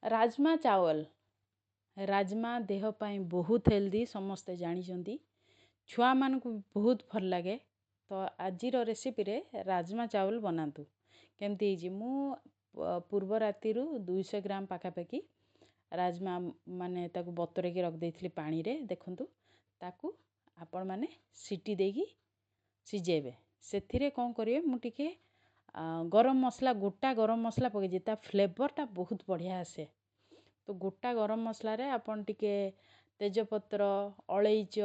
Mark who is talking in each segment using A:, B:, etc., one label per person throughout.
A: राजमा चावल राजमा देह पाई बहुत हेल्दी समस्ते जानी छुआ मान को बहुत भल लगे। तो आज रेसिपी रे राजमा चावल बनातु केमती मु पूर्व राति 200 ग्राम पाखापाखि राजमा माने ताकू बतरे की रख देइथिली पानी रे देखंतु ताकू आपण माने सीटी देकी सिजेबे सेथिरे कोन करिवे मु टिके गरम मसला गोटा गरम मसला पके ता फ्लेवरटा बहुत बढ़िया आसे। तो गोटा गरम मसला रे आपण टिके तेजपत्र अलैच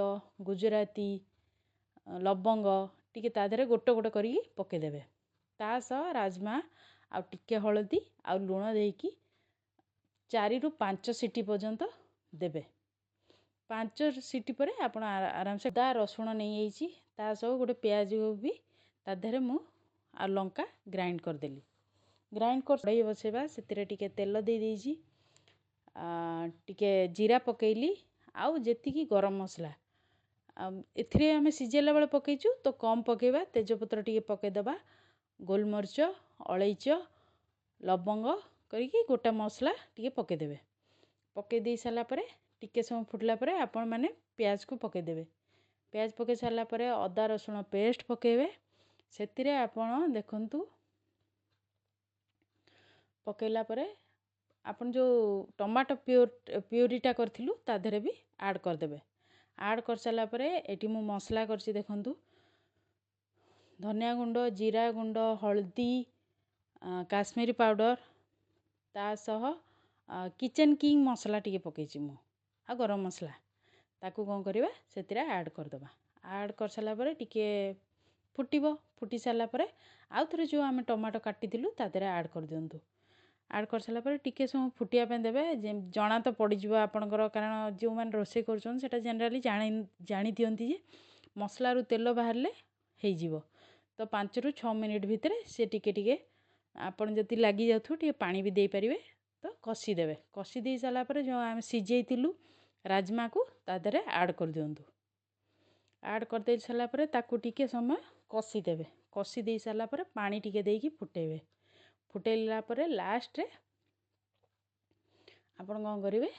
A: गुजराती लवंग टिके ता देहरे गोटे गोटे करी पके देबे ता सह राजमा आ टिके हळदी आ लूण देकी 4 रु 5 सीटी पर्यंत देबे। 5 सीटी पर आपण आराम से अदा रसुण नहीं आइची ता सब गोटे प्याज भी ता देहरे मु आ लंका ग्राइंड कर देली। ग्राइंड कर कढ़ाई बसेबा सेतिरे टिके तेल दे देइची टिके जीरा पकेइली आउ जेतिकी गरम मसला एथिरे आमे सिजेला बेले पकेइचु तो कम पकेबा तेजपत्र टिके पके दबा गोलमरिच अलैच लवंग करिकी गोटा मसला टिके पके देबे। पके दे साला परे टिके समय फुटला परे आपण माने प्याज को पके देबे। प्याज पके साला परे अदा रसुण पेस्ट पकेबे सेतिरे आपण देखंतु पकेला परे आपण जो टमाटो प्यूरीटा करथिलु ता देहरे भी ऐड कर देबे। ऐड कर साला परे एटी मु मसला करछि देखंतु धनिया गुंड जीरा गुंड हल्दी काश्मीरी पाउडर ता सह किचन किंग मसला टिके पकेछि मु आ गरम मसला ताकू कोन करबा सेतिरा ऐड कर दबा। ऐड कर साला परे टिके फुटिबो फुटी साला परे आउ थरे जो आमे टमाटो काटिथिलु ता देहरे ऐड कर दियंतु। ऐड कर साला परे टिके समय फुटिया पे देबे जना तो पड़ी जिवो आपनकर कारण जो मान रोसे करछन सेटा जनरली जानी दियंती जे मसला रु तेल बाहरले हेई जिवो। तो 5 रु 6 मिनिट भितरे से टिके टिके आपण जति लागी जाथु टिके पानी भी दे परिवे तो कसी देबे। कसी दे साला परे जो आमे सिजेइतिलु राजमा को ता देहरे ऐड कर दियंतु। ऐड कर दे साला परे ताकू टिके समय कसी देबे। कसी दे साला परे पानी टिके देकी फुटेबे। फुटेला परे लास्ट रे आपण कोन करिवे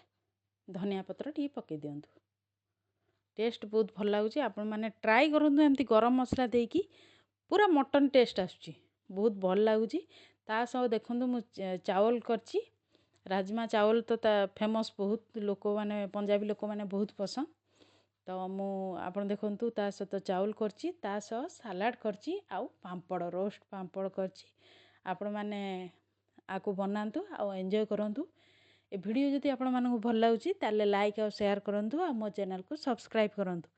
A: धनिया पत्र टिके पके दियंतु। टेस्ट बहुत भल लागुची आपण माने ट्राई करंतु एमती गरम मसला देकी पूरा मटन टेस्ट आसुची बहुत भल लागुची। ता सब देखंतु मु चावल करची राजमा चावल तो ता फेमस बहुत लोक माने पंजाबी लोक माने बहुत पसंद। तो मु आपण देखंतु ता सହିତ चावल करची ता सह सलाड करची आउ पांपड़ रोस्ट पांपड़ करची आपण माने आको बनांतु आउ एन्जॉय करंतु। ए वीडियो जदि आपण मानकु भल लागुची ताले लाइक और शेयर करंतु आ मो चैनल को सब्सक्राइब करंतु।